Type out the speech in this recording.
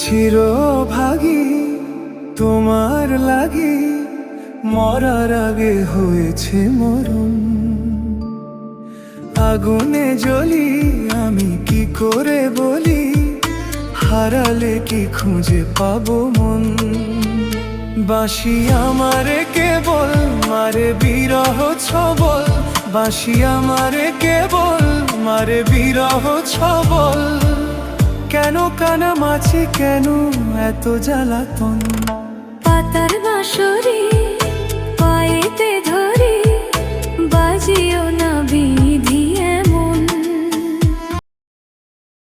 চিরভাগী তোমার লাগি, মরার আগে হয়েছে মরণ। আগুনে জ্বলি আমি কি করে বলি, হারালে কি খুঁজে পাবো মন। বাঁশি আমারে কেবল মারে বিরহ ছবল, বাঁশি আমারে কেবল মারে বিরহ ছবল। কেন কানামাছি, কেন এত জ্বালাতন। পাতার বাঁশরি